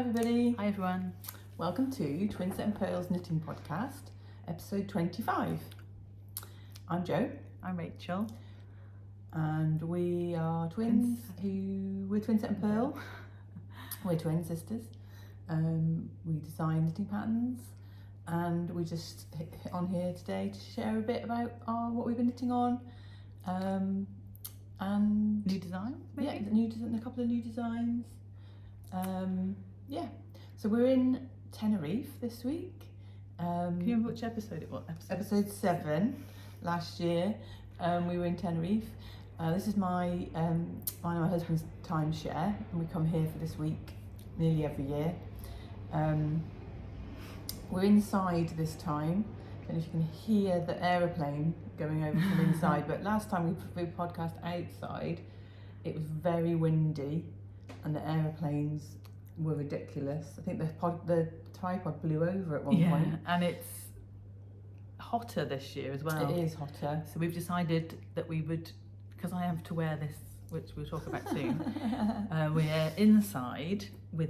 everybody. Hi everyone. Welcome to Twinset and Purl's Knitting Podcast, episode 25. I'm Jo. I'm Rachel. And we are twins. We're Twinset and Purl. We're twin sisters. We design knitting patterns, and we just hit on here today to share a bit about what we've been knitting on. And new designs, maybe? Yeah, a couple of new designs. So we're in Tenerife this week. Can you remember which episode it was? Episode 7 last year. We were in Tenerife. This is mine and my husband's timeshare, and we come here for this week nearly every year. We're inside this time. I don't know if you can hear the aeroplane going over from inside, but last time we podcast outside, it was very windy and the aeroplanes were ridiculous. I think the tripod blew over at one point. And it's hotter this year as well. It is hotter. So we've decided that we would, because I have to wear this, which we'll talk about soon, we're inside with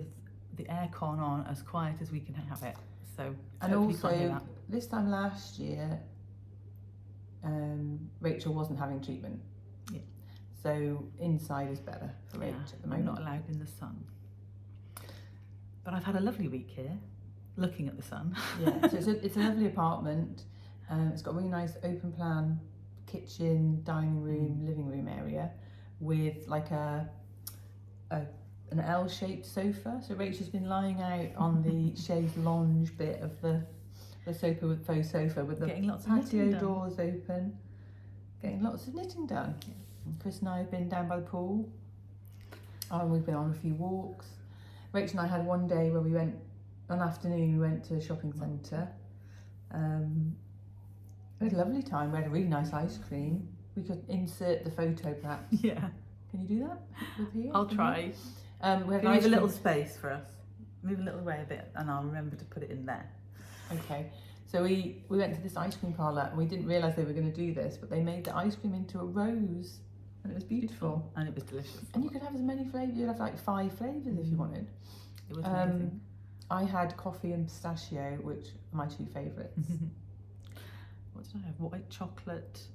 the aircon on as quiet as we can have it. So and also, this time last year, Rachel wasn't having treatment. Yeah. So inside is better for Rachel at the moment. I'm not allowed in the sun. But I've had a lovely week here, looking at the sun. Yeah, so it's a lovely apartment. It's got a really nice open plan kitchen, dining room, living room area with like an L-shaped sofa. So Rachel's been lying out on the chaise lounge bit of the faux sofa with the patio doors open, getting lots of knitting done. Yeah. And Chris and I have been down by the pool. We've been on a few walks. Rachel and I had one day where we went to a shopping centre. We had a lovely time. We had a really nice ice cream. We could insert the photo perhaps. Yeah. Can you do that with here? I'll try. We had leave a little space for us. Move a little way a bit and I'll remember to put it in there. Okay. So we went to this ice cream parlour and we didn't realise they were going to do this, but they made the ice cream into a rose and it was beautiful. And it was delicious. And you could have as many flavours. You'd have like 5 flavours if you wanted. It was amazing. I had coffee and pistachio, which are my 2 favourites. What did I have? White chocolate,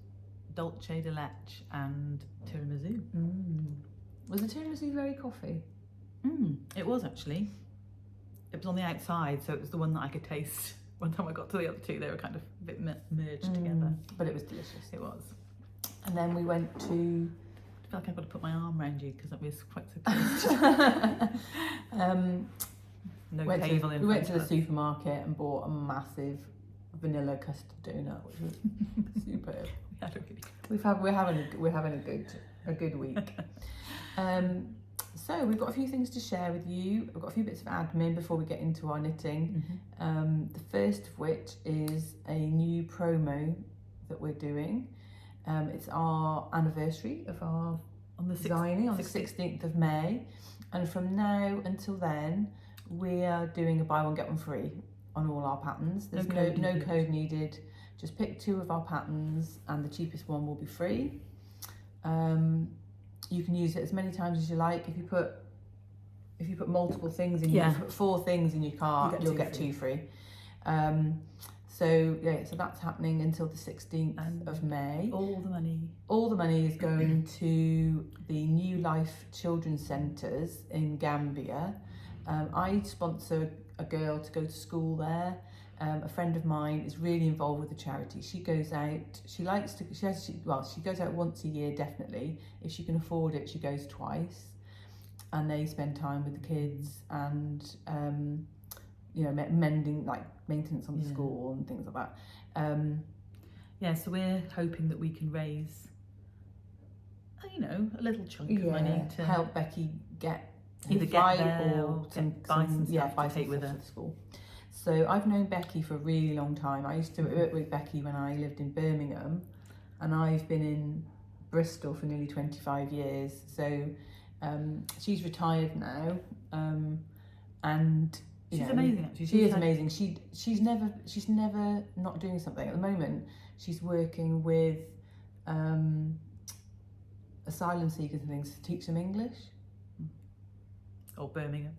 dolce de leche and tiramisu. Was the tiramisu very coffee? It was actually. It was on the outside, so it was the one that I could taste. One time I got to the other 2, they were kind of a bit merged together. But it was delicious. It was. And then we went to... I feel like I've got to put my arm around you because that was quite so close. We went to the supermarket and bought a massive vanilla custard donut, which was superb. We're having a good week. So we've got a few things to share with you. We've got a few bits of admin before we get into our knitting. The first of which is a new promo that we're doing. It's our anniversary of our designing on the 16th of May, and from now until then we are doing a buy one get one free on all our patterns. There's no code needed. Just pick 2 of our patterns and the cheapest one will be free. You can use it as many times as you like. If you put multiple things in, you put 4 things in your cart, you'll get 2 free. So that's happening until the 16th of May. All the money is going to the New Life Children's Centres in Gambia. I sponsor a girl to go to school there. A friend of mine is really involved with the charity. She goes out. She goes out once a year definitely. If she can afford it, she goes twice, and they spend time with the kids and mending, like maintenance on the school and things like that. So we're hoping that we can raise a little chunk of money to help Becky get either get there or buy some stuff to take with her to school. So I've known Becky for a really long time. I used to work with Becky when I lived in Birmingham, and I've been in Bristol for nearly 25 years. So she's retired now, and she's amazing. Actually, she is amazing. She's never not doing something. At the moment, she's working with asylum seekers and things to teach them English. Or Birmingham.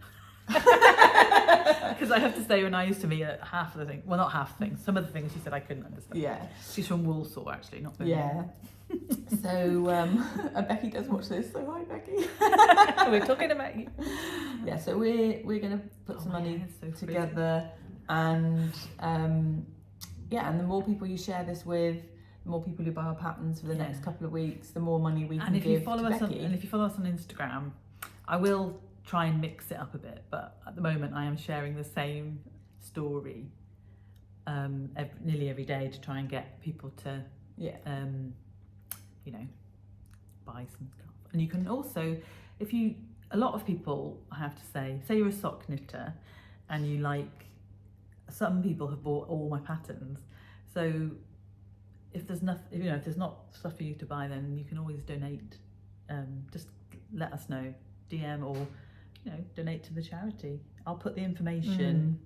Because I have to say, when I used to meet her, half of the things, well, not half the things, some of the things she said I couldn't understand. Yeah. She's from Walsall, actually, not Birmingham. Yeah. So, and Becky does watch this, so hi, Becky. We're talking about you. Yeah, so we're going to put some money together, and yeah, and the more people you share this with, the more people who buy our patterns for the next couple of weeks, the more money we can give to Becky. And if you follow us on Instagram, I will try and mix it up a bit, but at the moment I am sharing the same story nearly every day to try and get people to you know, buy some stuff. And you can also, a lot of people, I have to say you're a sock knitter and you like, some people have bought all my patterns, so if there's nothing, you know, if there's not stuff for you to buy, then you can always donate. Just let us know, DM, or you know, donate to the charity. I'll put the information.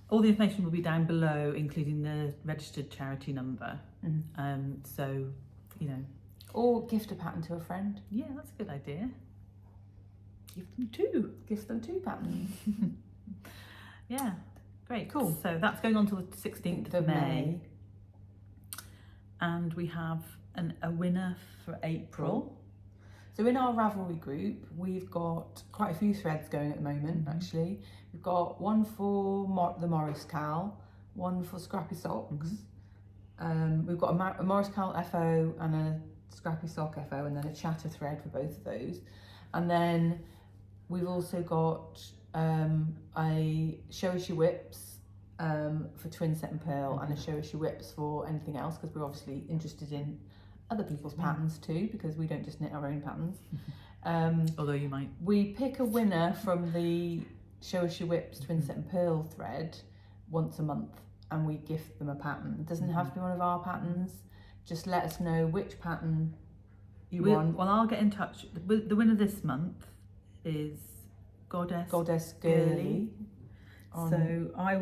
All the information will be down below, including the registered charity number. So, you know, or gift a pattern to a friend. Yeah, that's a good idea. Give them two patterns. Yeah, great, cool. So that's going on till the 16th of May. And we have a winner for April. So in our Ravelry group, we've got quite a few threads going at the moment, actually. We've got one for the Morris KAL, one for Scrappy Socks. We've got a Morris KAL FO and a Scrappy Sock FO, and then a chatter thread for both of those. And then we've also got a Show Us Your Whips for Twinset and Purl, and a Show Us Your Whips for anything else, because we're obviously interested in other people's patterns too, because we don't just knit our own patterns. Although you might. We pick a winner from the Show Us Your Whips Twinset and Purl thread once a month, and we gift them a pattern. It doesn't have to be one of our patterns. Just let us know which pattern you want. Well, I'll get in touch. The winner this month is goddessgrrly. So I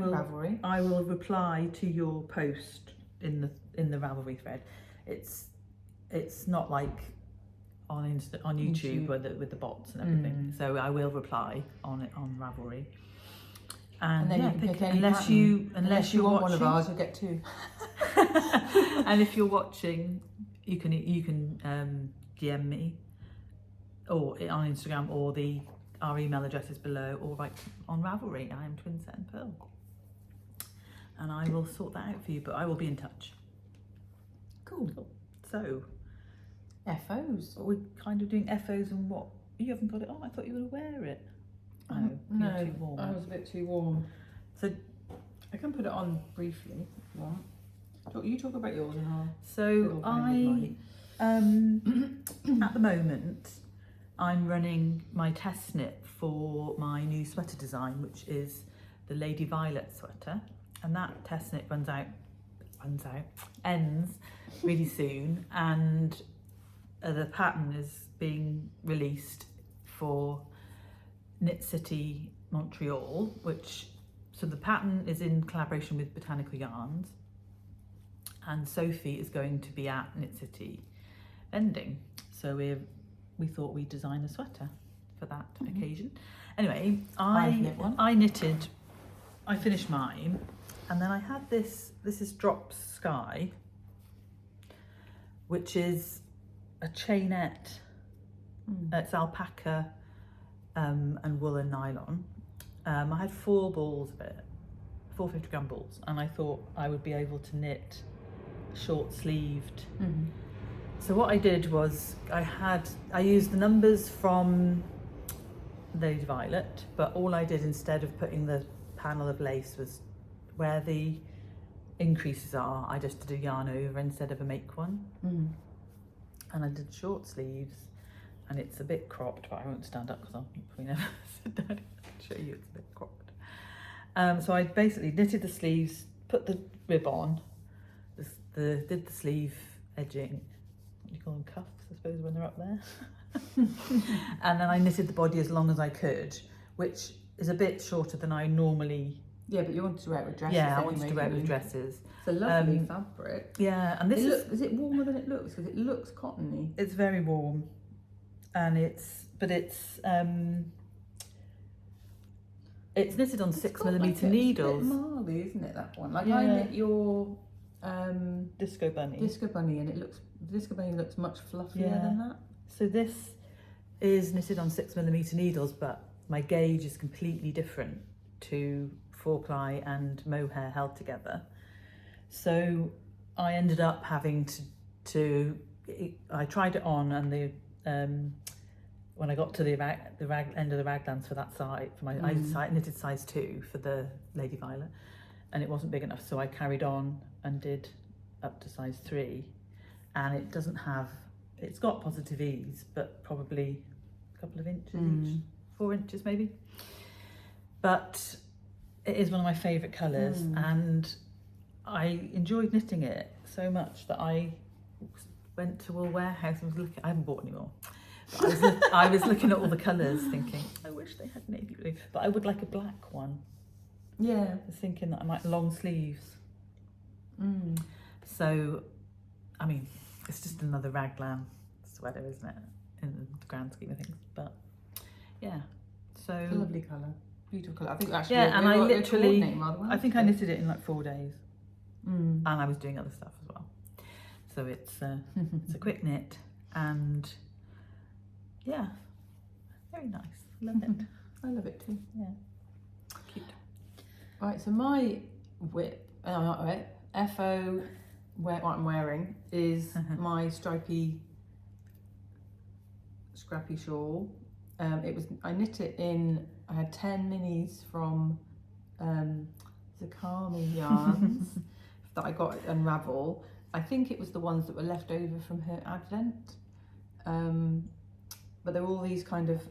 will reply to your post in the Ravelry thread. It's not like on YouTube with the bots and everything. So I will reply on it on Ravelry. And then you can pick any pattern. Unless you want one of ours, you'll get two. And if you're watching, you can DM me or on Instagram, or our email address is below, or write on Ravelry. I am Twinset and Purl, and I will sort that out for you. But I will be in touch. Cool. So, FOs. We're kind of doing FOs, and what? You haven't got it on. I thought you were going to wear it. No, too warm. I was a bit too warm. So I can put it on briefly if you want. You talk about yours and I'll. So at the moment, I'm running my test knit for my new sweater design, which is the Lady Violet sweater, and that test knit ends really soon, and the pattern is being released for Knit City Montreal, so the pattern is in collaboration with Botanical Yarns, and Sophie is going to be at Knit City vending. So we thought we'd design a sweater for that occasion. Anyway, I finished mine, and then I had this is Drops Sky, which is a chainette. It's alpaca and wool and nylon. I had 4 balls of it, 4 50-gram balls, and I thought I would be able to knit short sleeved. So what I did was I used the numbers from Lady Violet, but all I did instead of putting the panel of lace was where the increases are, I just did a yarn over instead of a make one. And I did short sleeves, and it's a bit cropped, but I won't stand up because I'll probably never sit down and show you. It's a bit cropped. So I basically knitted the sleeves, put the rib on, did the sleeve edging. What do you call them, cuffs, I suppose, when they're up there? And then I knitted the body as long as I could, which is a bit shorter than I normally. Yeah, but you wanted to wear it with dresses. Yeah, I wanted to wear it with dresses. It's a lovely fabric. Yeah, and this is it warmer than it looks? Because it looks cottony. It's very warm, and it's It's knitted on It's 6 got millimeter like needles. It's a bit marley, isn't it, that one? Like I Yeah. knit your Disco bunny. Disco bunny, and the Disco bunny looks much fluffier Yeah. than that. So this is knitted on 6 millimeter needles, but my gauge is completely different to 4-ply and mohair held together. So I ended up having to I tried it on, and the when I got to the end of the raglans for that side, for my I knitted size 2 for the Lady Violet, and it wasn't big enough, so I carried on and did up to size 3, and it doesn't have, it's got positive ease, but probably a couple of inches each, 4 inches maybe. But it is one of my favourite colours, and I enjoyed knitting it so much that I went to a warehouse and was looking. I haven't bought any more. But I was looking at all the colours, thinking, I wish they had navy blue, but I would like a black one. Yeah. I was thinking that I might long sleeves. So, I mean, it's just another raglan sweater, isn't it, in the grand scheme of things? But yeah, so It's a lovely colour, beautiful colour. I think actually, and I literally, I think I knitted. knitted it in like 4 days, and I was doing other stuff as well. So it's a quick knit, and yeah, very nice. Love it. I love it too. Yeah, cute. Right, so my FO, what I'm wearing is my stripy Scrappy Shawl. I knit it in, I had 10 minis from Zakemi yarns that I got at Unravel. I think it was the ones that were left over from her advent. But there were all these kind of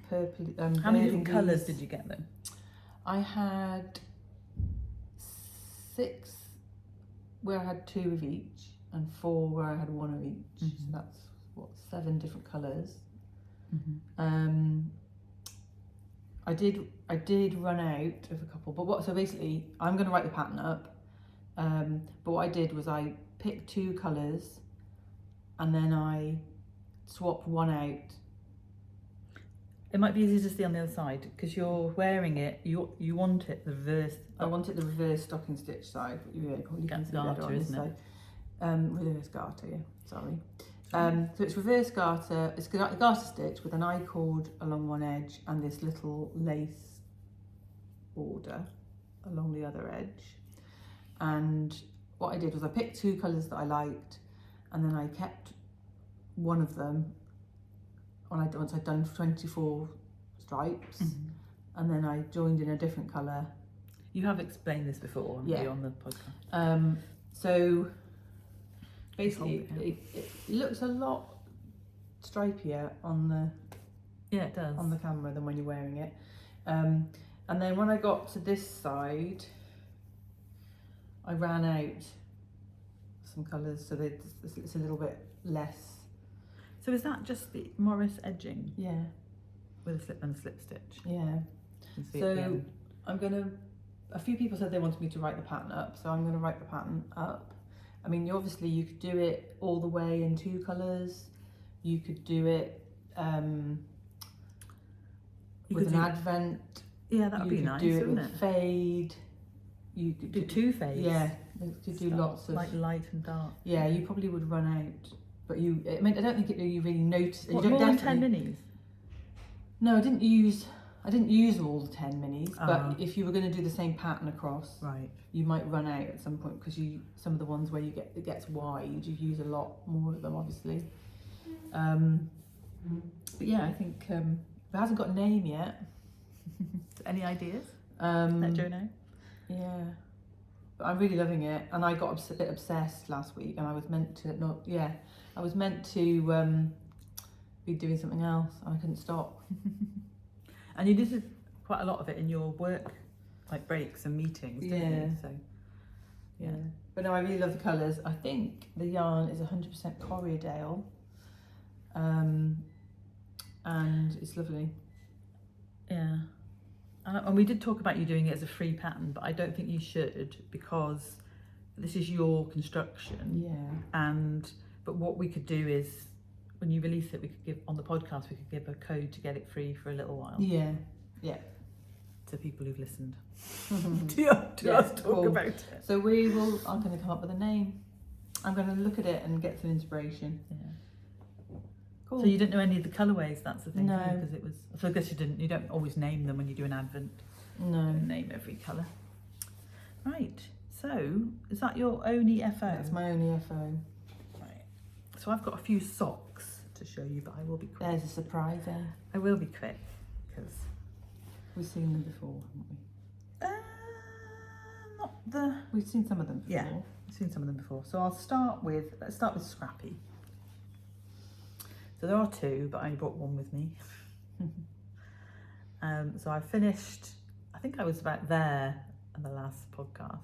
purple. How many different colours did you get then? I had 6 where I had 2 of each, and 4 where I had 1 of each. So that's 7 different colours. I did run out of a couple, but so basically I'm going to write the pattern up. But what I did was I picked 2 colours, and then I swapped 1 out. It might be easier to see on the other side, because you're wearing it, you want it the reverse. I want it the reverse stocking stitch side, but you can see Garter, better on this isn't it? side. Reverse garter, yeah, sorry. So it's reverse garter, it's garter stitch with an I-cord along one edge and this little lace border along the other edge. And what I did was I picked 2 colours that I liked, and then I kept one of them once I'd done 24 stripes, and then I joined in a different colour. You have explained this before on the podcast. So basically it looks a lot stripier on the it does on the camera than when you're wearing it. And then when I got to this side, I ran out some colours, so that it's a little bit less. So is that just the Morris edging? Yeah. With a slip and a slip stitch? Yeah. So I'm gonna, a few people said they wanted me to write the pattern up, so I'm gonna write the pattern up. I mean, obviously you could do it all the way in 2 colours. You could do it with an advent. Yeah, that would be nice, You could do it wouldn't with fade. You could do 2 fades. Yeah, you could do lots of, like light and dark. Yeah, you probably would run out, but I don't think you really notice. What, you don't more than 10 minis? No, I didn't use all the 10 minis, but if you were going to do the same pattern across, right, you might run out at some point, because some of the ones where it gets wide, you use a lot more of them, obviously. But yeah, I think it hasn't got a name yet. Any ideas? Let Jo know. Yeah, but I'm really loving it, and I got a bit obsessed last week, and I was meant to be doing something else, and I couldn't stop. And you did quite a lot of it in your work, like breaks and meetings, didn't you? So yeah. But no, I really love the colours. I think the yarn is 100% Corriedale, and it's lovely. Yeah. And we did talk about you doing it as a free pattern, but I don't think you should, because this is your construction. Yeah. But what we could do is, when you release it, we could give on the podcast, we could give a code to get it free for a little while. Yeah. Yeah. to people who've listened to us talk cool. about it. So I'm going to come up with a name. I'm going to look at it and get some inspiration. Yeah. Cool. So you didn't know any of the colourways, that's the thing. No. Because it was, so I guess you don't always name them when you do an advent. No. You don't name every colour. Right, so is that your only FO? That's my only FO. Right. So I've got a few socks to show you, but I will be quick. There's a surprise, eh? I will be quick, because... We've seen them before, haven't we? Not the... We've seen some of them before. Yeah, I've seen some of them before. So let's start with Scrappy. So there are two, but I only brought one with me. So I finished, I think I was about there in the last podcast.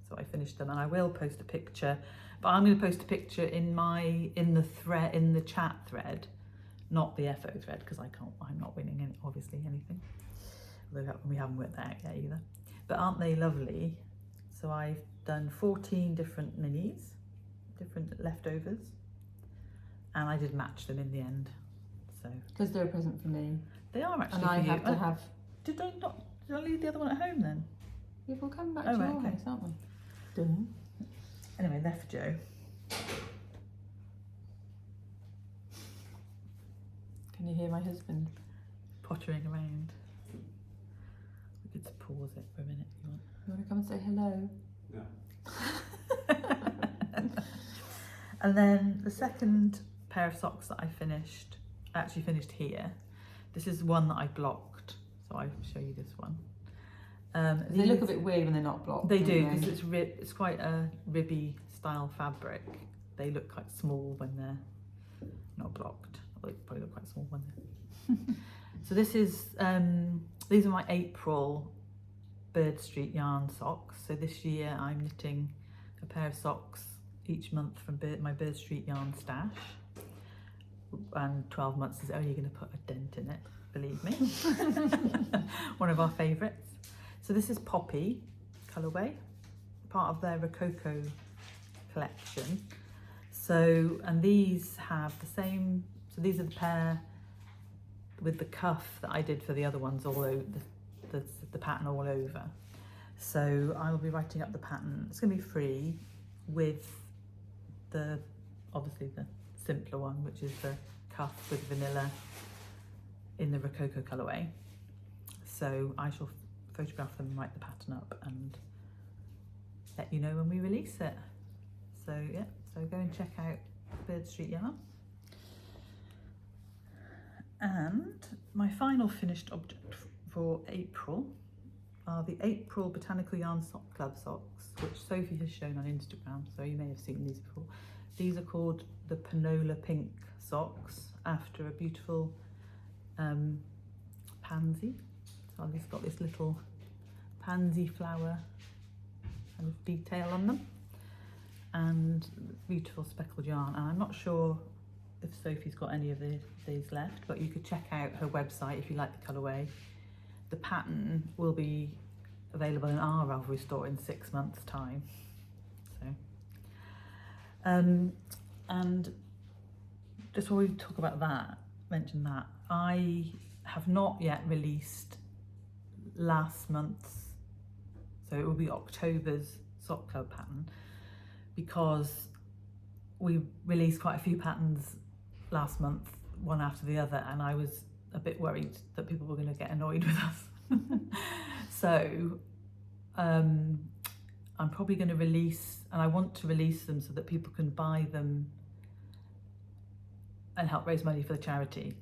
So I finished them, and I will post a picture, but I'm going to post a picture in the chat thread, not the FO thread, because I'm not winning obviously anything. Although we haven't worked that out yet either. But aren't they lovely? So I've done 14 different minis, different leftovers, and I did match them in the end. So because they're a present for me. They are actually. And I have to have. Did I leave the other one at home then? Yeah, we'll come back to your house, aren't we? Done. Anyway, they're for Joe. Can you hear my husband Pottering around? We could pause it for a minute if you want. You want to come and say hello? No. And then the second pair of socks that I actually finished here. This is one that I blocked, so I'll show you this one. They look a bit weird when they're not blocked. They do, because it's quite a ribby style fabric. They look quite small when they're not blocked. They probably look quite small when they're... So this is, these are my April Birdstreet Yarn socks. So this year I'm knitting a pair of socks each month from my Birdstreet Yarn stash. And 12 months is only going to put a dent in it, believe me. One of our favourites. So this is Poppy colourway, part of their Rococo collection. So, and these have the same, so these are the pair with the cuff that I did for the other ones, all over the pattern all over. So I will be writing up the pattern. It's going to be free with obviously the simpler one, which is the cuff with vanilla in the Rococo colourway. So I shall photograph them and write the pattern up and let you know when we release it. So yeah, so go and check out Birdstreet Yarn. And my final finished object for April are the April Botanical Yarn Sock Club socks, which Sophie has shown on Instagram, so you may have seen these before. These are called the Panola Pink socks, after a beautiful pansy. So I've just got this little pansy flower kind of detail on them, and beautiful speckled yarn. And I'm not sure if Sophie's got any of these left, but you could check out her website if you like the colourway. The pattern will be available in our Ravelry store in 6 months' time. So, and just while we talk about that, mention that I have not yet released last month's, so it will be October's sock club pattern, because we released quite a few patterns last month, one after the other, and I was a bit worried that people were going to get annoyed with us. So I'm probably going to release, and I want to release them so that people can buy them and help raise money for the charity.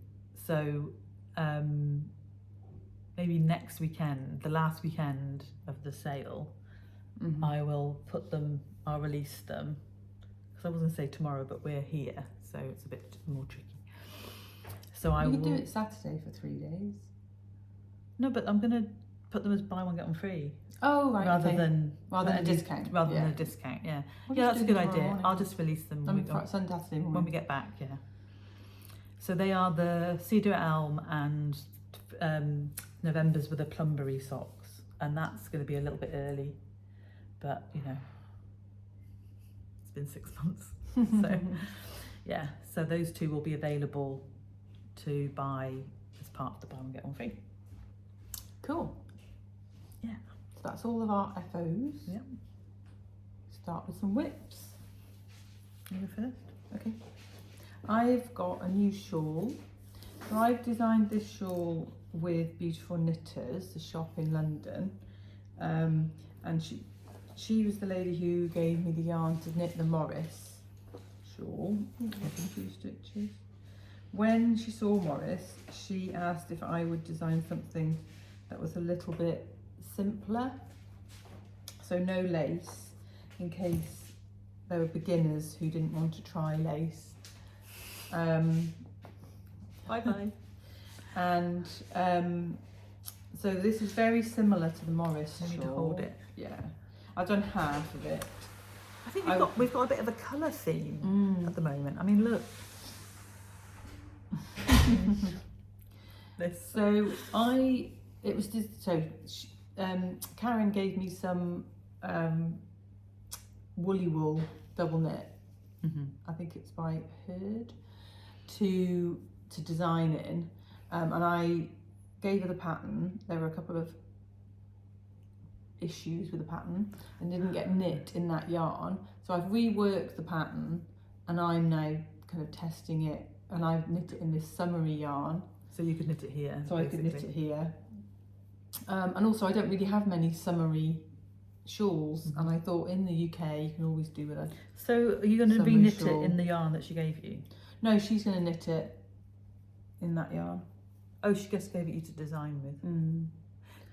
So maybe next weekend, the last weekend of the sale, I will I'll release them. Because I was going to say tomorrow, but we're here, so it's a bit more tricky. So You can do it Saturday for 3 days. No, but I'm going to put them as buy one get one free. Oh right. Rather okay. than a discount. Rather than a discount, yeah. We'll Yeah, just that's a do good them idea. tomorrow morning. I'll just release them Saturday morning. when we get back, yeah. So they are the Cedar Elm and November's with a Plumberry socks, and that's going to be a little bit early, but you know, it's been 6 months. So yeah, so those two will be available to buy as part of the buy one get one free. Cool. that's all of our FOs. Yeah. Start with some whips. You go first. Okay. I've got a new shawl. So I've designed this shawl with Beautiful Knitters, the shop in London. And she was the lady who gave me the yarn to knit the Morris shawl. A few stitches. When she saw Morris, she asked if I would design something that was a little bit simpler. So no lace, in case there were beginners who didn't want to try lace. Bye-bye. And so this is very similar to the Morris I need to shawl. hold it. Yeah, I've done half of it. I think we've got a bit of a colour theme at the moment. I mean, look. This. So Karen gave me some woolly wool double knit. I think it's by Herd to design in, and I gave her the pattern. There were a couple of issues with the pattern and didn't get knit in that yarn, so I've reworked the pattern and I'm now kind of testing it, and I've knit it in this summery yarn. So you could knit it here. So basically. I could knit it here. And also I don't really have many summery shawls, and I thought in the UK you can always do with a So are you going to summery re-knit shawl. it in the yarn that she gave you? No, she's going to knit it in that yarn. Oh, she just gave it you to design with.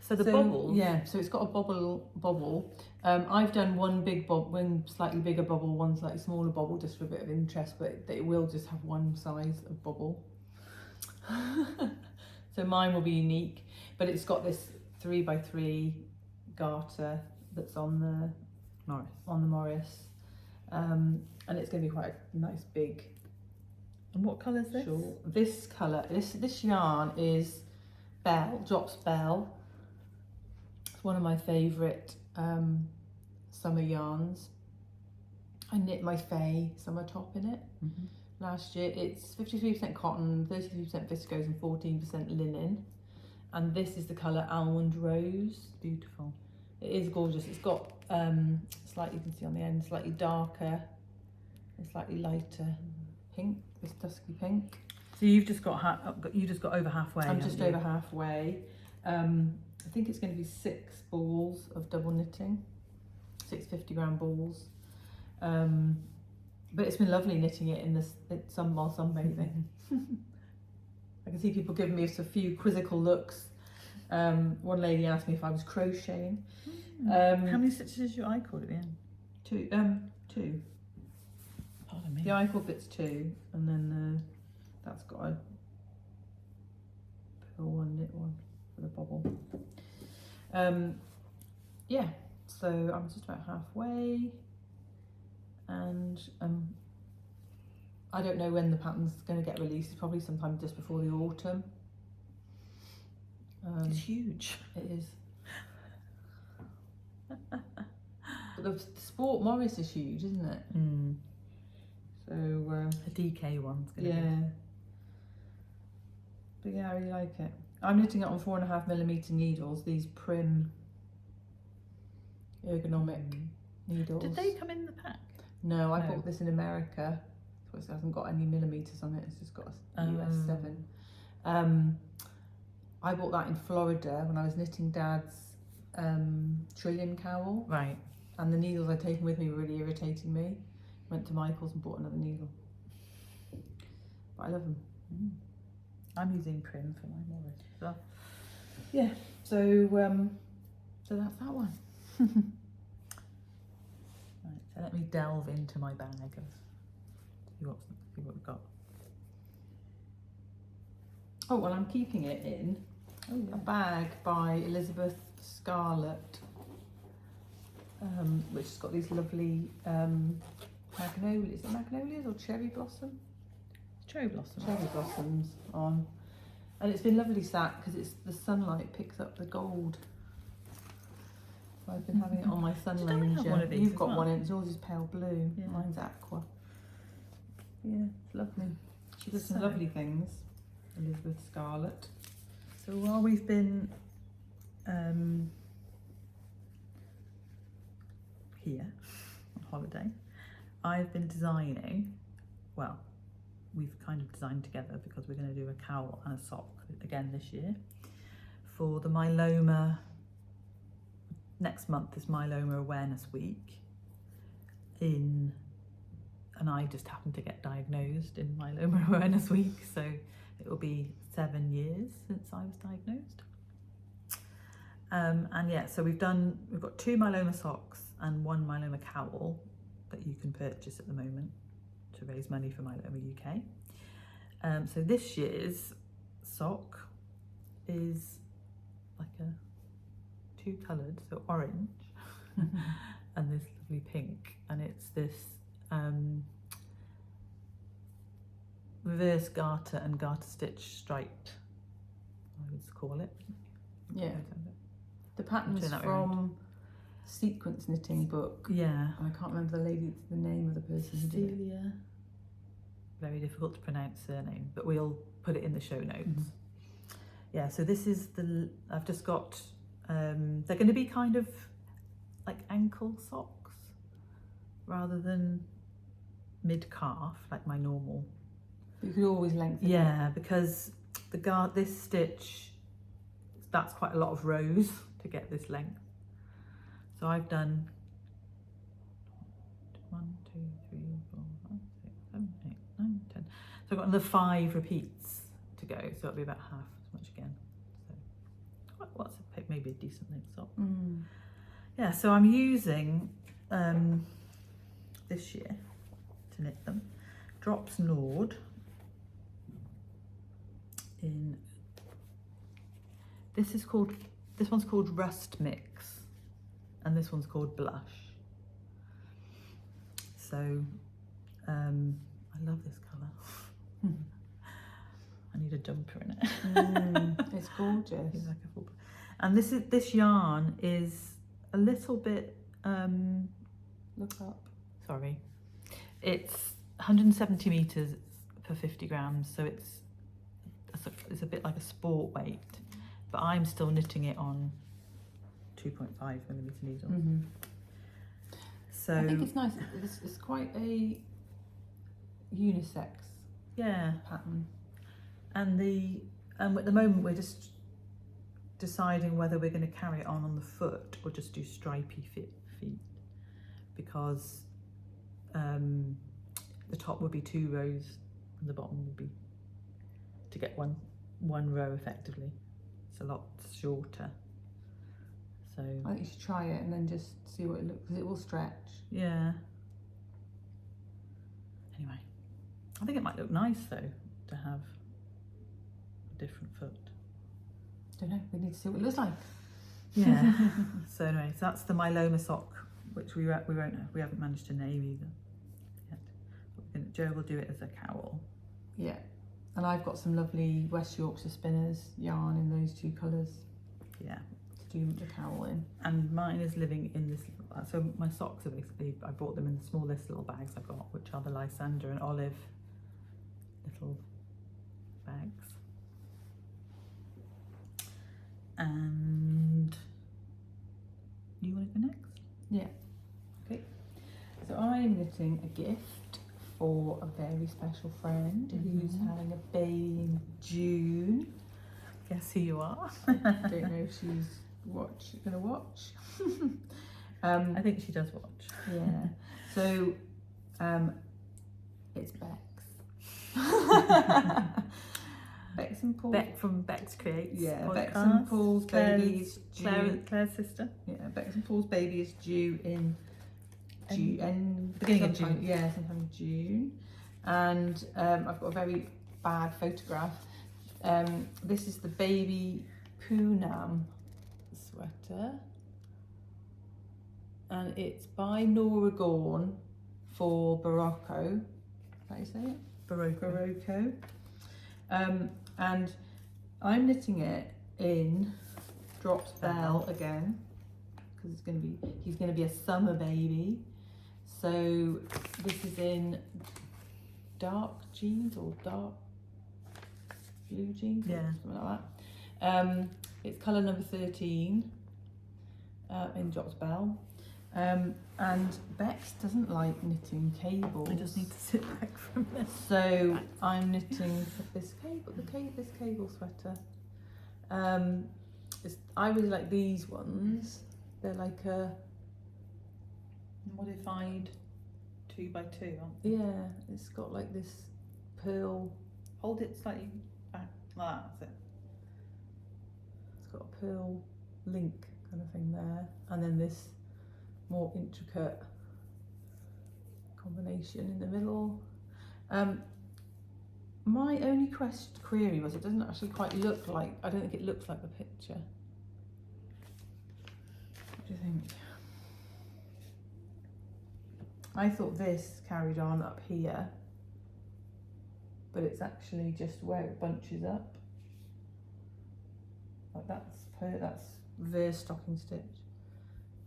So the So, bubbles. yeah, so it's got a bobble. I've done one big one slightly bigger bobble, one slightly smaller bobble, just for a bit of interest, but it will just have one size of bobble. So mine will be unique, but it's got this 3x3 garter that's on the Morris, and it's going to be quite a nice big. And what colour is this? Shawl. This colour, this yarn is Belle, Drops Belle. It's one of my favourite summer yarns. I knit my Faye summer top in it last year. It's 53% cotton, 33% viscose and 14% linen. And this is the colour Almond Rose. Beautiful. It is gorgeous. It's got slightly, you can see on the end, slightly darker and slightly lighter pink, this dusky pink. So you've just got over halfway. I'm just over halfway. I think it's going to be 6 balls of double knitting, 6 50-gram balls. But it's been lovely knitting it in this while sunbathing. I can see people giving me a few quizzical looks. One lady asked me if I was crocheting. How many stitches is your I-cord at the end? 2. Pardon me. The I-cord bit's 2, and then that's got a purl one, knit one for the bobble. Yeah, so I'm just about halfway, and I don't know when the pattern's going to get released. It's probably sometime just before the autumn. It's huge. It is. But the Sport Morris is huge, isn't it? So a DK one's going to yeah. But yeah, I really like it. I'm knitting it on 4.5mm needles. These Prim ergonomic needles. Did they come in the pack? No, I bought this in America, so it hasn't got any millimeters on it. It's just got a US 7. I bought that in Florida when I was knitting Dad's trillion cowl. Right. And the needles I'd taken with me were really irritating me. Went to Michael's and bought another needle. But I love them. I'm using Prim for my Morris. So. Yeah, so that's that one. Right, so let me delve into my bag of see what we've got. Oh, well, I'm keeping it in a bag by Elizabeth Scarlett, which has got these lovely magnolias. Is it magnolias or cherry blossom? Cherry blossom. Cherry blossoms on. And it's been lovely sat because it's the sunlight picks up the gold. So I've been having it on my sun Did I have lounger. one of these You've as got well? one, and yours is pale blue. Yeah. Mine's aqua. Yeah, it's lovely. She does some lovely things, Elizabeth Scarlett. So while we've been here on holiday, I've been designing, well, we've kind of designed together because we're going to do a cowl and a sock again this year for the myeloma. Next month is Myeloma Awareness Week and I just happened to get diagnosed in Myeloma Awareness Week, so it will be 7 years since I was diagnosed. And yeah, so we've got 2 myeloma socks and 1 myeloma cowl that you can purchase at the moment to raise money for Myeloma UK. So this year's sock is like a 2-coloured, so orange and this lovely pink, and it's this reverse garter and garter stitch striped, I would call it. Yeah. The pattern's from Sequence Knitting book. Yeah. I can't remember the name of the person who did it. Celia. Very difficult to pronounce surname, but we'll put it in the show notes. Yeah, so this is I've just got, they're going to be kind of like ankle socks rather than mid-calf like my normal. You could always lengthen it. Yeah, because this stitch, that's quite a lot of rows to get this length. So I've done 1, 2, 3, 4, 5, 6, 7, 8, 9, 10. So I've got another 5 repeats to go, so it'll be about half as much again. So what's maybe a decent length sock. Yeah, so I'm using this year to knit them Drops Nord in this one's called Rust Mix and this one's called Blush. So I love this colour. I need a jumper in it. It's gorgeous. It's like a full, and this yarn is a little bit look up. Sorry, it's 170 meters for 50 grams, so it's a bit like a sport weight, but I'm still knitting it on 2.5 millimeter needles. So I think it's nice. It's quite a unisex pattern. And at the moment we're just deciding whether we're going to carry it on the foot or just do stripy feet, because the top would be 2 rows and the bottom would be to get one row effectively. It's a lot shorter. So I think you should try it and then just see what it looks, because it will stretch. Yeah. Anyway, I think it might look nice though to have a different foot. Don't know. We need to see what it looks like. Yeah. So anyway, so that's the myeloma sock, which we haven't managed to name either yet. But Jo will do it as a cowl. Yeah. And I've got some lovely West Yorkshire Spinners yarn in those 2 colours. Yeah. To do the cowl in. And mine is living in this. So my socks are basically, I bought them in the smallest little bags I've got, which are the Lysander and Olive little bags. And you want to go next? Yeah. Okay. So I'm knitting a gift for a very special friend who's having a baby in June. Guess who you are? Don't know if she's gonna watch. I think she does watch. Yeah. So it's Bex. Bex and Paul. Beck from Bex Creates. Yeah, podcast. Bex and Paul's baby is due. Claire's sister. Yeah, Bex and Paul's baby is due in June. Beginning of June. Yeah, sometime in June. And I've got a very bad photograph. This is the baby Poonam sweater. And it's by Nora Gorn for Barocco. Is that how you say it? Barocco. And I'm knitting it in Drops Belle again, because he's gonna be a summer baby. So this is in dark jeans or dark blue jeans, or something like that. It's colour number 13 in Drops Belle. And And Bex doesn't like knitting cables. I just need to sit back from this. So I'm knitting this cable sweater. I really like these ones. They're like a modified 2x2, aren't they? Yeah, it's got like this pearl. Hold it slightly back like that, that's it. It's got a pearl link kind of thing there, and then this more intricate combination in the middle. My only query was it doesn't actually quite look like, I don't think it looks like the picture. What do you think? I thought this carried on up here, but it's actually just where it bunches up. Like that's reverse stocking stitch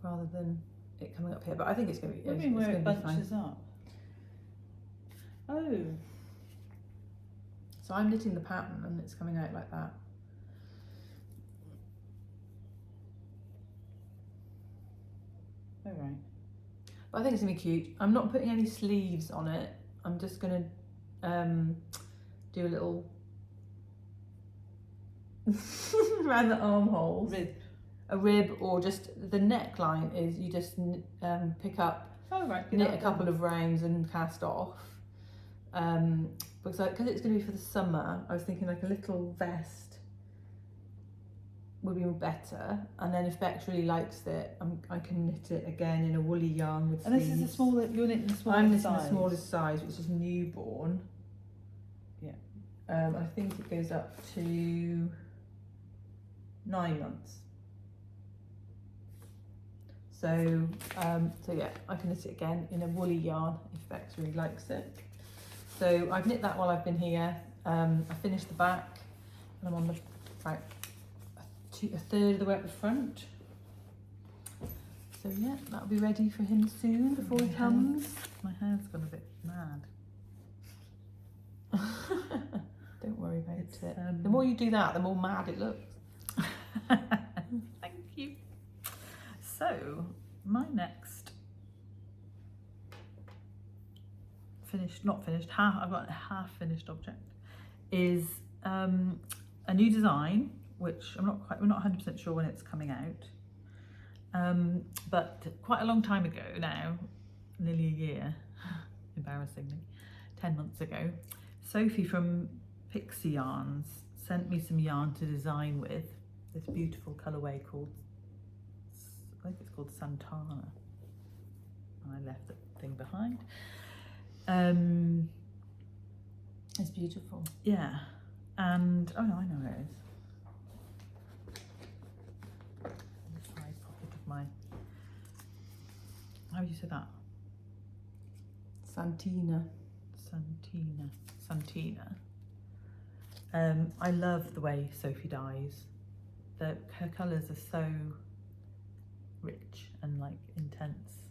rather than it coming up here. But I think it's going to be. What do you mean where it bunches up? Oh. So I'm knitting the pattern and it's coming out like that. Oh right. But I think it's going to be cute. I'm not putting any sleeves on it. I'm just going to do a little around the armholes. A rib, or just the neckline is you just pick up, knit a couple of rounds and cast off. Because it's going to be for the summer, I was thinking like a little vest would be better, and then if Bex really likes it, I can knit it again in a woolly yarn with sleeves. And this is the smaller, you're knitting the smallest size? I'm knitting the smallest size, which is newborn. Yeah. I think it goes up to 9 months. So yeah, I can knit it again in a woolly yarn if Bex really likes it. So I've knit that while I've been here. I finished the back, and I'm on about a third of the way up the front. So yeah, that'll be ready for him soon before he comes. My hair's gone a bit mad. Don't worry about it. The more you do that, the more mad it looks. Thank you. So my next I've got a half finished object is a new design, which we're not 100% sure when it's coming out, but quite a long time ago now, nearly a year, embarrassingly, 10 months ago, Sophie from Pixie Yarns sent me some yarn to design with this beautiful colourway called, I think it's called Santina, and I left the thing behind. It's beautiful. Yeah, and oh no, I know where it is. The side pocket of my. How do you say that? Santina. I love the way Sophie dyes. Her colours are so rich and like intense.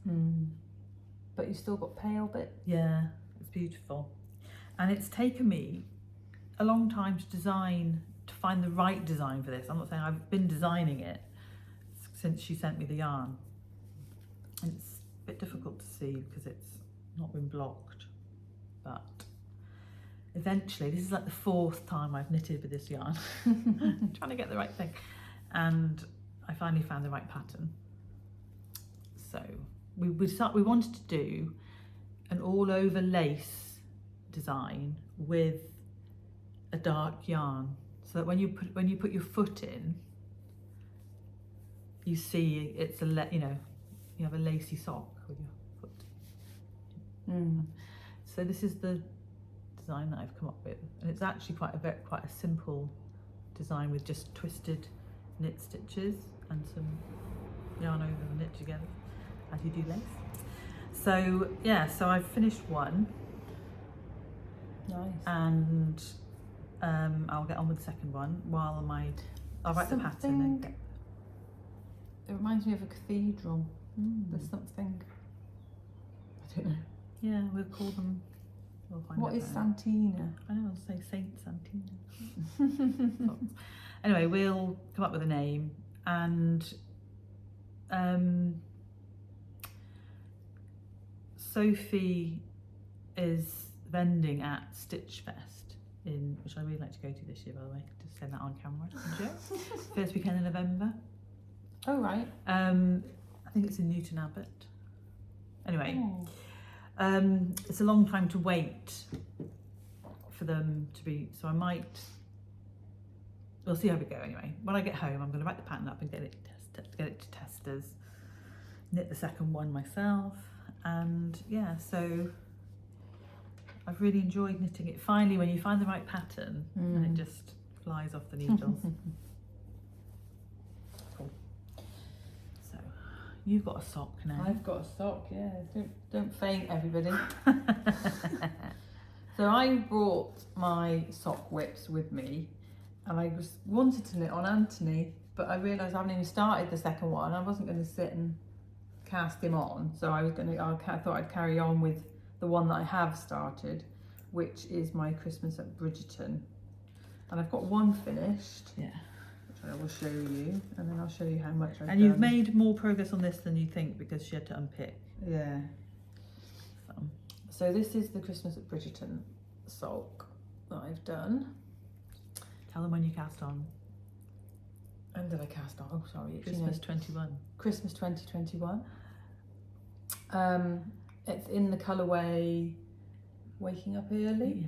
But you still got pale bit. Yeah, it's beautiful. And it's taken me a long time to find the right design for this. I'm not saying I've been designing it since she sent me the yarn. And it's a bit difficult to see because it's not been blocked. But eventually, this is like the 4th time I've knitted with this yarn. Trying to get the right thing. And I finally found the right pattern. So we wanted to do an all over lace design with a dark yarn, so that when you put your foot in, you see it's a you have a lacy sock with your foot. So this is the design that I've come up with, and it's actually quite a simple design with just twisted knit stitches and some yarn over the knit together as you do lace. So yeah, so I've finished one. Nice. And I'll get on with the second one while I'll write the pattern. It reminds me of a cathedral. There's something, I don't know. Yeah, we'll call them. We'll find what out is later. Santina? I know, I'll say Saint Santina. Anyway, we'll come up with a name, and Sophie is vending at Stitch Fest, which I really like to go to this year, by the way. Just say that on camera. First weekend in November. Oh, right. I think it's in Newton Abbot. Anyway, Oh. it's a long time to wait for them to be, so I might, we'll see how we go anyway. When I get home, I'm going to write the pattern up and get it to testers, knit the second one myself, and yeah, so I've really enjoyed knitting it. Finally, when you find the right pattern, and it just flies off the needles. Cool. So, you've got a sock now. I've got a sock, yeah. Don't faint, everybody. So I brought my sock whips with me, and I wanted to knit on Anthony, but I realised I haven't even started the second one. I wasn't going to sit and cast him on, so I thought I'd carry on with the one that I have started, which is my Christmas at Bridgeton, and I've got one finished. Yeah. Which I will show you, and then I'll show you how much I've done. And you've made more progress on this than you think because she had to unpick. Yeah. So this is the Christmas at Bridgeton sock that I've done. Tell them when you cast on. When did I cast on? Oh, sorry. Christmas 21. Christmas 2021. It's in the colourway Waking Up Early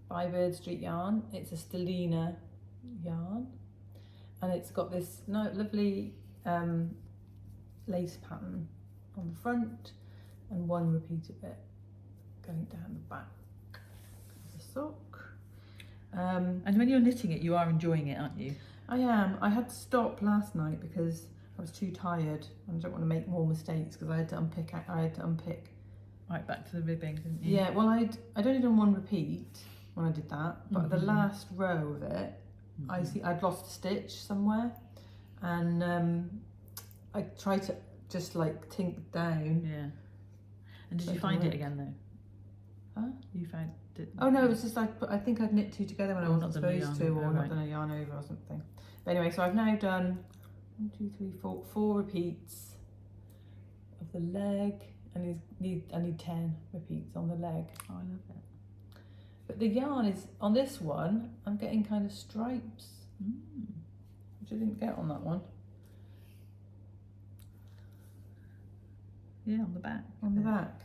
by Birdstreet Yarn. It's a Stellina yarn, and it's got this lovely lace pattern on the front and one repeated bit going down the back of the sock. And when you're knitting it, you are enjoying it, aren't you? I am. I had to stop last night because I was too tired and I don't want to make more mistakes because I had to unpick. Right back to the ribbing, didn't you? Yeah, well, I'd only done one repeat when I did that, but the last row of it, I'd lost a stitch somewhere, and I tried to just like tink down. Yeah. And did you find it again though? Huh? You found it? Oh no, it was just I think I'd knit two together when I wasn't supposed to, or not right. done a yarn over or something. But anyway, so I've now done 1, 2, 3, 4, 4 repeats of the leg, and I need 10 repeats on the leg. Oh, I love it. But the yarn is, on this one, I'm getting kind of stripes, which I didn't get on that one. Yeah, on the back. On the back.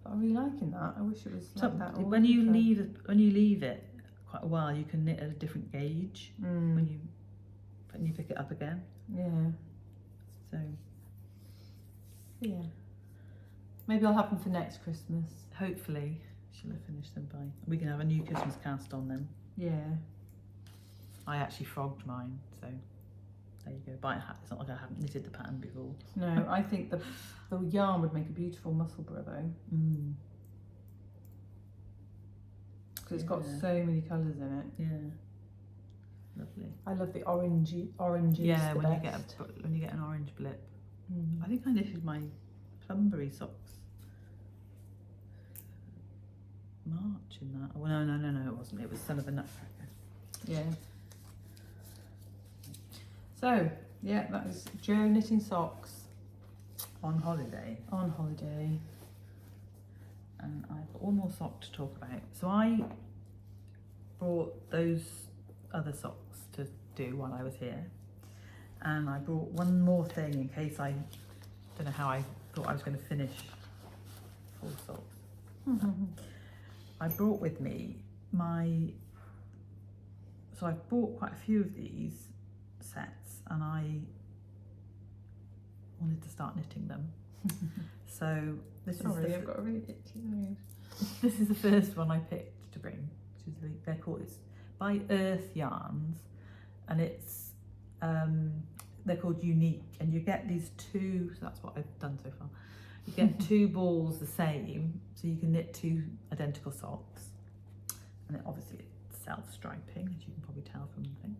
But I'm really liking that. I wish it was like that. When you leave it quite a while, you can knit at a different gauge when you pick it up again. Yeah. So. Yeah. Maybe I'll have them for next Christmas. Hopefully, she'll have finished them by. We can have a new Christmas cast on them. Yeah. I actually frogged mine, so there you go. But it's not like I haven't knitted the pattern before. No, I think the yarn would make a beautiful musselburgh though. Because it's got so many colours in it. Yeah. Lovely. I love the orangey. Yeah, when you get an orange blip. I think I knitted my plumberry socks March in that. Well, no, it wasn't. It was Son of a Nutcracker. Yeah. So, yeah, that is Jo knitting socks. On holiday. On holiday. And I've got one more sock to talk about. So I brought those other socks to do while I was here. And I brought one more thing in case I don't know how I thought I was going to finish 4 socks. I brought with me so I've bought quite a few of these sets and I wanted to start knitting them. So I've got a really itchy nose. This is the first one I picked to bring, which is it's by Earth Yarns, and it's they're called Unique, and you get these 2, so that's what I've done so far. You get 2 balls the same, so you can knit 2 identical socks, and it obviously sells striping, as you can probably tell from the thing.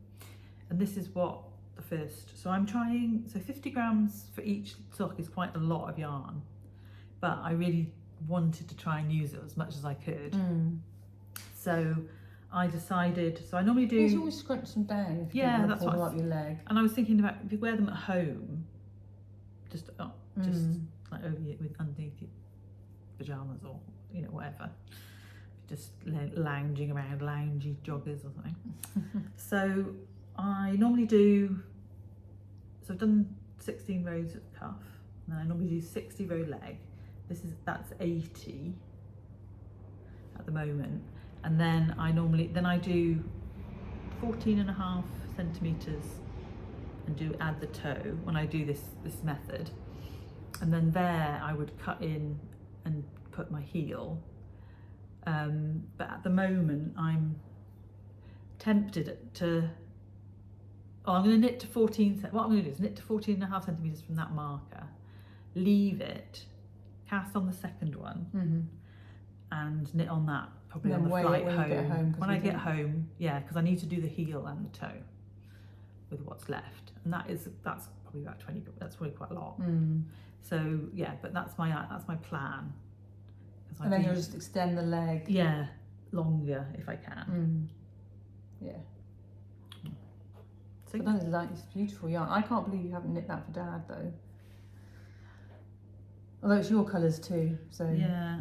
And this is what the first, so I'm trying, so 50 grams for each sock is quite a lot of yarn, but I really wanted to try and use it as much as I could. So I decided, so I normally do... You always scrunch them down if you that's pull them up your leg. And I was thinking about, if you wear them at home, just like like over your, with underneath your pajamas or whatever, just lounging around, loungy joggers or something. So I normally do. So I've done 16 rows at the cuff, and then I normally do 60 row leg. That's 80 at the moment, and then I do 14.5 centimeters and add the toe when I do this method, and then there I would cut in and put my heel. But at the moment I'm tempted to. Oh, I'm going to knit to 14. What I'm going to do is knit to 14.5 centimeters from that marker, leave it, cast on the second one, and knit on that probably on the flight home. When I get home, yeah, because I need to do the heel and the toe with what's left, and that's probably about 20. That's probably quite a lot. So yeah, but that's my plan. And then you'll just extend the leg. Yeah, longer if I can. Yeah. So but that is like, it's beautiful yarn. I can't believe you haven't knit that for Dad though. Although it's your colours too, so yeah.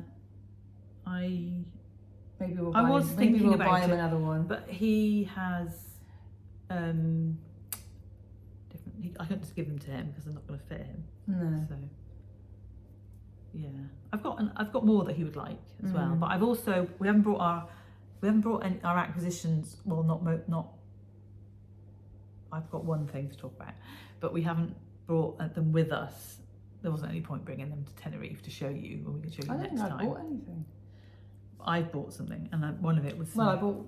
Maybe we'll I was thinking about buy him another one. But he has different. I can't just give them to him because they're not going to fit him. No. So yeah, I've got more that he would like as well. But I've also we haven't brought our acquisitions. Well, not. I've got one thing to talk about, but we haven't brought them with us. There wasn't any point bringing them to Tenerife to show you when we can show you next time. I bought anything. I bought something, and one of it was. Well, I bought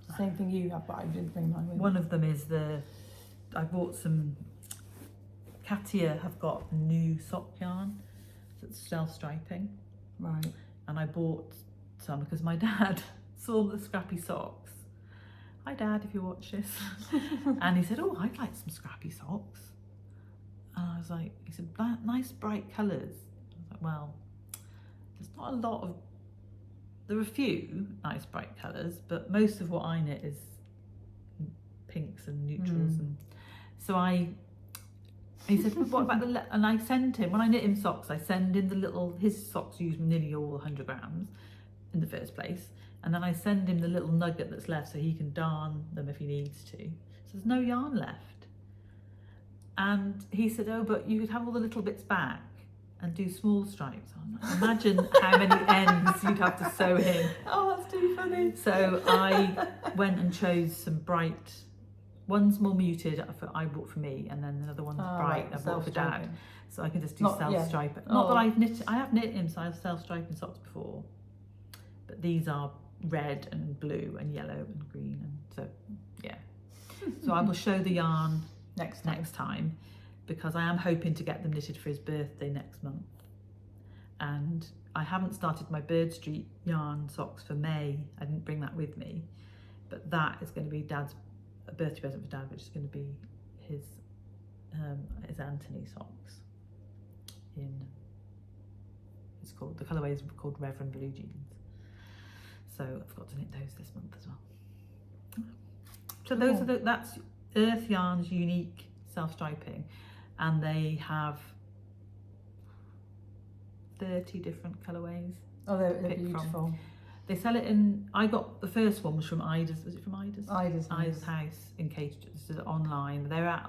the same thing you have, but I didn't bring mine with. One of them is I bought some. Katia have got a new sock yarn that's self-striping. Right. And I bought some because my dad saw the Scrappy Socks. Hi Dad, if you watch this. And he said, oh, I'd like some Scrappy Socks. And I was like, he said, nice bright colours. I was like, well, there's not a lot of, there are a few nice bright colours, but most of what I knit is pinks and neutrals. And so he said, well, what about and I send him, when I knit him socks, I send in his socks use nearly all 100 grams in the first place. And then I send him the little nugget that's left so he can darn them if he needs to. So there's no yarn left. And he said, oh, but you could have all the little bits back and do small stripes. I'm like, imagine how many ends you'd have to sew in. Oh, that's too funny. So I went and chose some bright, one's more muted, I bought for me, and then another one's bright, I bought for Dad. So I can just do self-striping. Yeah. Not that I have knit him self-striping socks before, but these are red and blue and yellow and green, and so yeah. So I will show the yarn next time because I am hoping to get them knitted for his birthday next month. And I haven't started my Birdstreet Yarn socks for May. I didn't bring that with me, but that is going to be Dad's a birthday present for Dad, which is going to be his Anthony socks. The colourway is called Reverend Blue Jeans. So I've got to knit those this month as well. So those are that's Earth Yarn's unique self-striping, and they have 30 different colourways. Oh, they're beautiful. They sell it in. I got the first one was from Ida's. Was it from Ida's? Ida's house in Cage. Online. They're at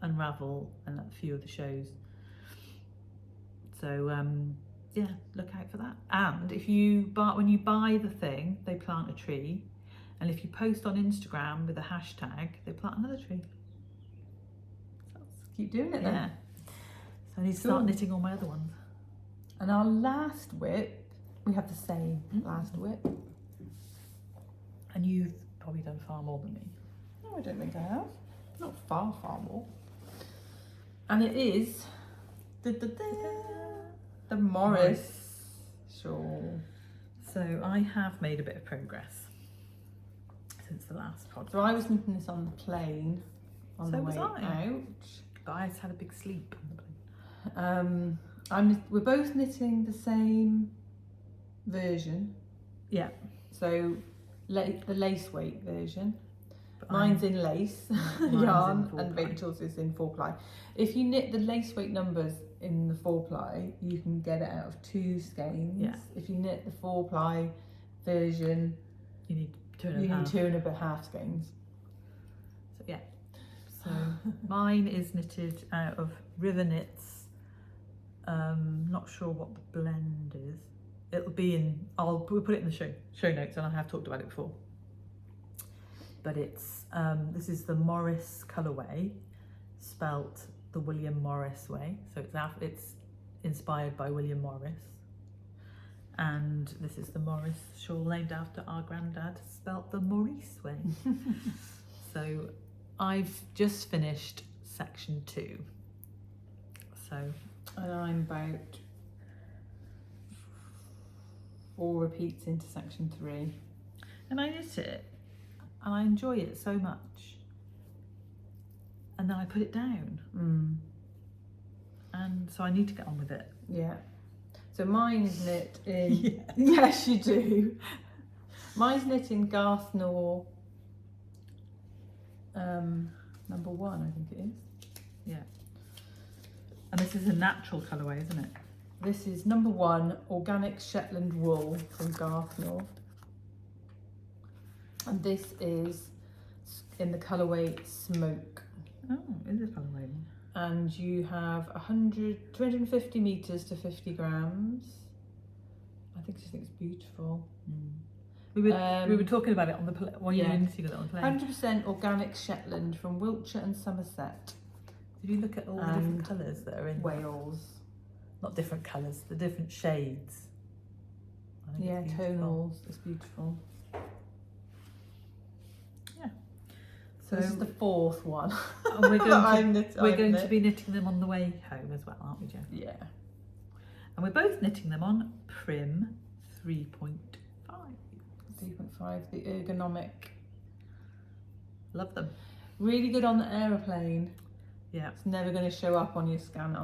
Unravel and at a few of the shows. So yeah, look out for that. And when you buy the thing, they plant a tree, and if you post on Instagram with a hashtag, they plant another tree. So let's keep doing it then. Yeah. So I need to start knitting all my other ones. And our last whip, we have the same last whip. And you've probably done far more than me. No, I don't think I have. Not far more. And it is the Morris shawl. So I have made a bit of progress since the last pod. So I was knitting this on the plane on the way out. But I just had a big sleep on the plane. We're both knitting the same version. Yeah. So the lace weight version. Mine's in lace yarn and Rachel's is in 4-ply. If you knit the lace weight numbers in the 4-ply, you can get it out of 2 skeins. Yeah. If you knit the 4-ply version, You need 2.5. you need 2.5 skeins. So yeah. So mine is knitted out of River Knits. Not sure what the blend is. It'll be in. We'll put it in the show notes, and I have talked about it before. But it's this is the Morris colourway, spelt the William Morris way. So it's inspired by William Morris, and this is the Morris shawl named after our granddad, spelt the Maurice way. So I've just finished section 2. So And I'm about 4 repeats into section 3. and I knit it, and I enjoy it so much. And then I put it down, and so I need to get on with it. Yeah. So mine's knit in. Yeah. Yes, you do. Mine's knit in Garter number 1, I think it is. Yeah. And this is a natural colourway, isn't it? This is number 1, organic Shetland wool from Garter. And this is in the colourway Smoke. Oh, it is a colourway. And you have 250 metres to 50 grams. I just think it's beautiful. We were talking about it on the when you were knitting it on the plane. 100% organic Shetland from Wiltshire and Somerset. Did you look at all the different colours that are in Wales? Not different colours, the different shades. I think Yeah, it's beautiful. tonals. It's beautiful. Yeah. So this is the 4th one. And we're going I've to knit. be knitting them on the way home as well, aren't we, Jo? Yeah. And we're both knitting them on Prim 3.5. 3.5, the ergonomic. Love them. Really good on the aeroplane. Yeah. It's never going to show up on your scanner.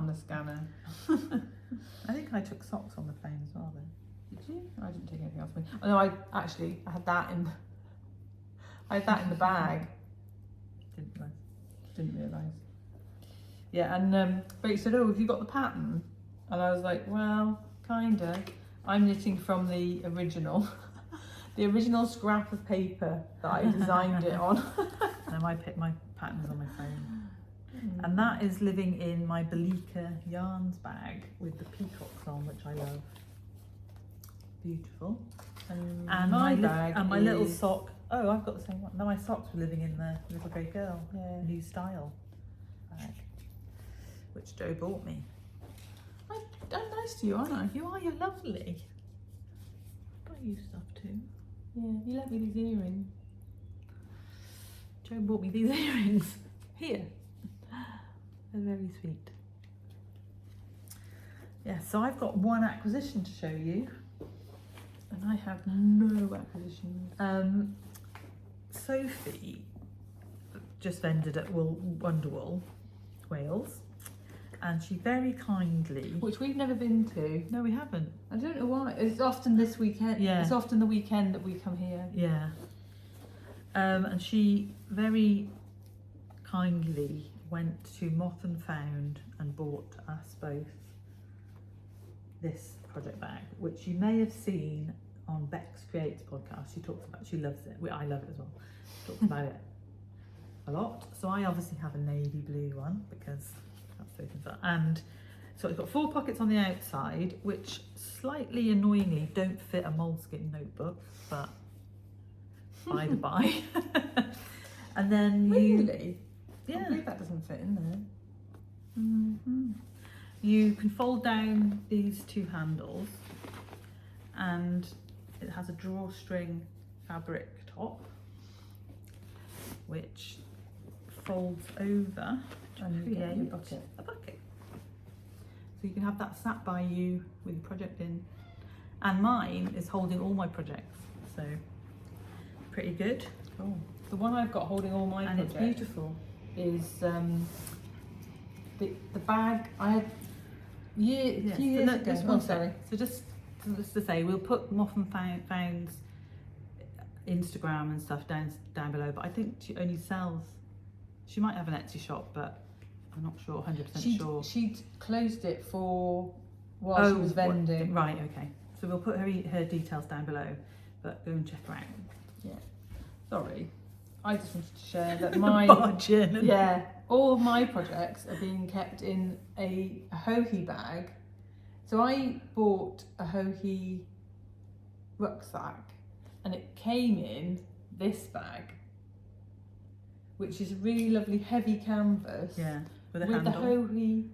I think I took socks on the plane as well then. Did you? I didn't take anything else with me. Oh no, I had that in. I had that in the bag. Didn't realise. Yeah, and but he said, "Oh, have you got the pattern?" And I was like, "Well, kinda. I'm knitting from the original, the original scrap of paper that I designed it on." And my pattern's on my phone. And that is living in my BotanicalYarns bag with the peacocks on, which I love. Beautiful. And my bag and my little sock. Oh, I've got the same one. No, my socks were living in the Little Grey Girl new style bag, which Jo bought me. I'm nice to you, aren't I? You are. You're lovely. I buy you stuff too. Yeah, you let me these earrings. Jo bought me these earrings. Here. They're very sweet. Yeah, so I've got one acquisition to show you. And I have no acquisitions. Sophie just vended at Wonderwool, Wales, and she very kindly... Which we've never been to. No, we haven't. I don't know why. It's often this weekend. Yeah. It's often the weekend that we come here. Yeah. And she very kindly went to Moth and Found and bought us both this project bag, which you may have seen on Bex Creates podcast. She loves it. I love it as well. She talks about it a lot. So I obviously have a navy blue one because that's so fun. And so it's got 4 pockets on the outside, which slightly annoyingly don't fit a moleskin notebook, but by the by. And then Really? Yeah. I believe that doesn't fit in there. You can fold down these 2 handles, and it has a drawstring fabric top, which folds over to And you get your create bucket. a bucket. So you can have that sat by you with your project in. And mine is holding all my projects, so pretty good. Cool. The one I've got holding all my And projects it's beautiful. is the bag I had a few years ago. This Oh, one, sorry. So just to say, we'll put Moth and Found's Instagram and stuff down below, but I think she only sells, she might have an Etsy shop, but I'm not sure, 100% sure. She'd closed it while she was vending. Right, okay. So we'll put her details down below, but go and check her out. Yeah. Sorry. I just wanted to share that all of my projects are being kept in a Hohi bag. So I bought a Hohi rucksack and it came in this bag, which is a really lovely heavy canvas. Yeah, with the Hohi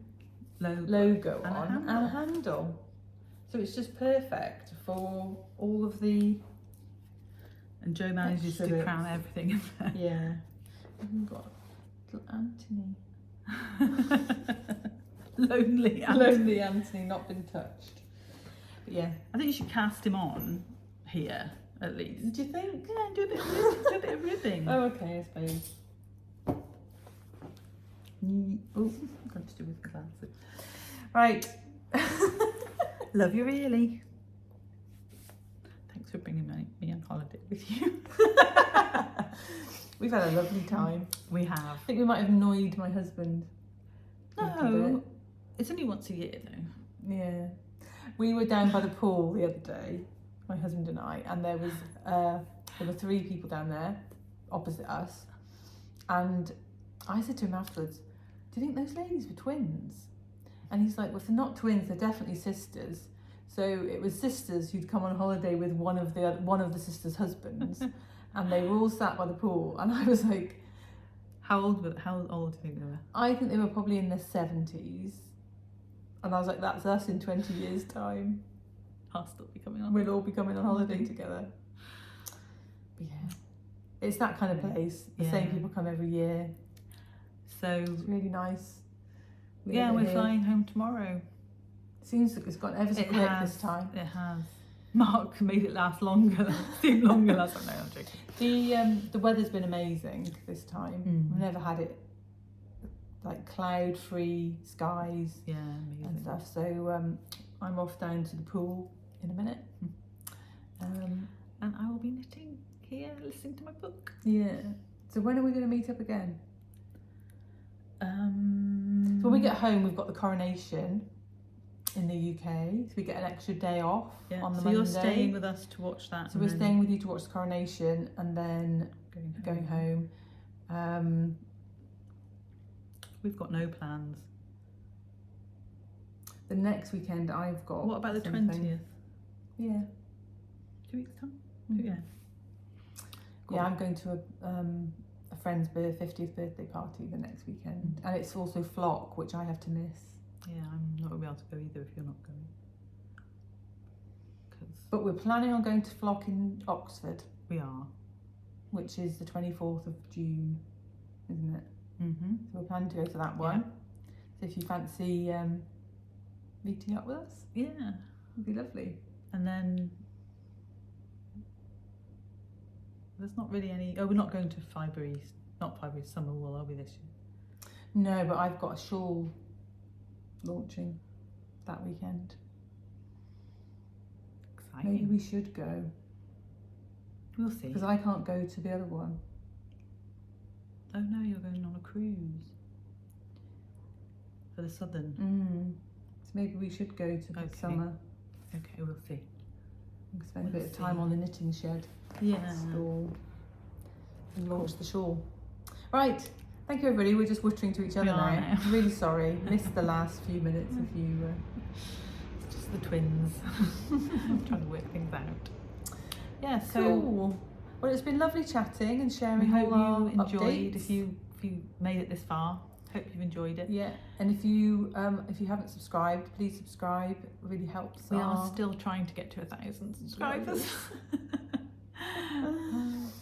logo on and a handle. So it's just perfect for all of the. And Jo manages to cram everything in there. Yeah. And we've got little Anthony. Lonely Anthony, not been touched. But yeah. I think you should cast him on here, at least. Do you think? Yeah, do a bit of ribbing. Oh, okay, I suppose. Oh, got to do with the glasses. Right. Love you really. Thanks for bringing me on holiday with you. We've had a lovely time. We have. I think we might have annoyed my husband. No, it's only once a year though. Yeah. We were down by the pool the other day, my husband and I, and there were 3 people down there opposite us. And I said to him afterwards, do you think those ladies were twins? And he's like, well, if they're not twins, they're definitely sisters. So it was sisters who'd come on holiday with one of the sisters' husbands, and they were all sat by the pool. And I was like, how old do you think they were? I think they were probably in their 70s. And I was like, that's us in 20 years' time. I'll still be coming on. We'll all be coming on holiday together. But yeah, it's that kind of place. The same people come every year. So it's really nice. We're flying home tomorrow. Seems like it's gone ever so quick this time. It has. Mark made it last longer. Seemed longer last time. No, I'm joking. The weather's been amazing this time. We've never had it like cloud-free skies. Yeah, amazing. And stuff. So I'm off down to the pool in a minute. And I will be knitting here, listening to my book. Yeah. So when are we going to meet up again? So when we get home, we've got the coronation in the UK, so we get an extra day off on the Monday. So you're staying with us to watch that. So we're staying with you to watch the coronation and then going home. We've got no plans. The next weekend I've got. What about the 20th? Yeah. 2 weeks time? Yeah. Cool. Yeah, I'm going to a friend's 50th birthday party the next weekend, and it's also Flock, which I have to miss. Yeah, I'm not going to be able to go either if you're not going. But we're planning on going to Flock in Oxford. We are. Which is the 24th of June, isn't it? Mm-hmm. So we're planning to go to that one. So if you fancy meeting up with us, it'd be lovely. And then there's not really any. Oh, we're not going to Fibre East. Not Fibre East Summer Wool, are we this year? No, but I've got a shawl launching that weekend. Exciting. Maybe we should go. We'll see. Because I can't go to the other one. Oh no, you're going on a cruise for the southern. So maybe we should go to the summer. Okay, we'll see. We'll spend a bit of time on the knitting shed. Store and launch the shawl. Right. Thank you, everybody. We're just whittering to each other now. Really sorry. Missed the last few minutes of you. It's just the twins. I'm trying to work things out. Yeah, so. Cool. Well, it's been lovely chatting and sharing. We hope all you our enjoyed. updates. If you made it this far, hope you've enjoyed it. Yeah, and if you haven't subscribed, please subscribe. It really helps. We are still trying to get to 1,000 subscribers.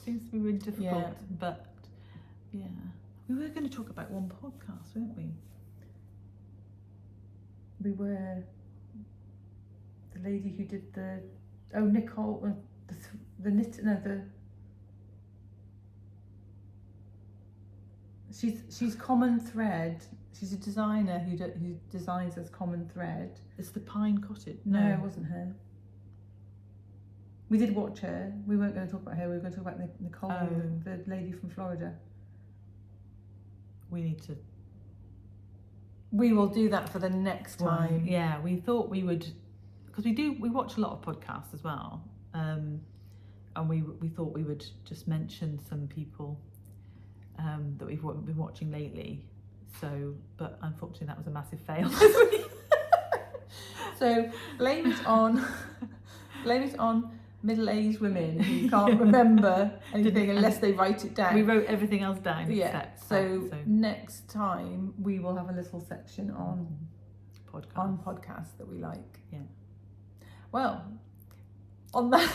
Seems to be really difficult, but yeah. We were going to talk about one podcast, weren't we? We were. The lady who did Nicole, She's Common Thread. She's a designer who designs as Common Thread. It's the Pine Cottage. No, it wasn't her. We did watch her. We weren't going to talk about her. We were going to talk about Nicole, the lady from Florida. We need to we will do that for the next time. Yeah, we thought we would, because we watch a lot of podcasts as well, and we thought we would just mention some people that we've been watching lately. So, but unfortunately that was a massive fail this week. So blame it on middle-aged women who can't remember anything unless they write it down. We wrote everything else down. Yeah. Except So next time we will have a little section on podcasts that we like. Yeah. Well, on that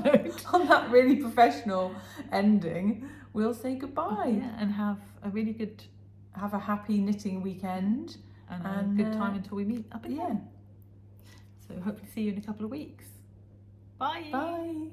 note, on that really professional ending, we'll say goodbye. Yeah, and have a happy knitting weekend and a good time until we meet up again. Yeah. So hopefully see you in a couple of weeks. Bye. Bye.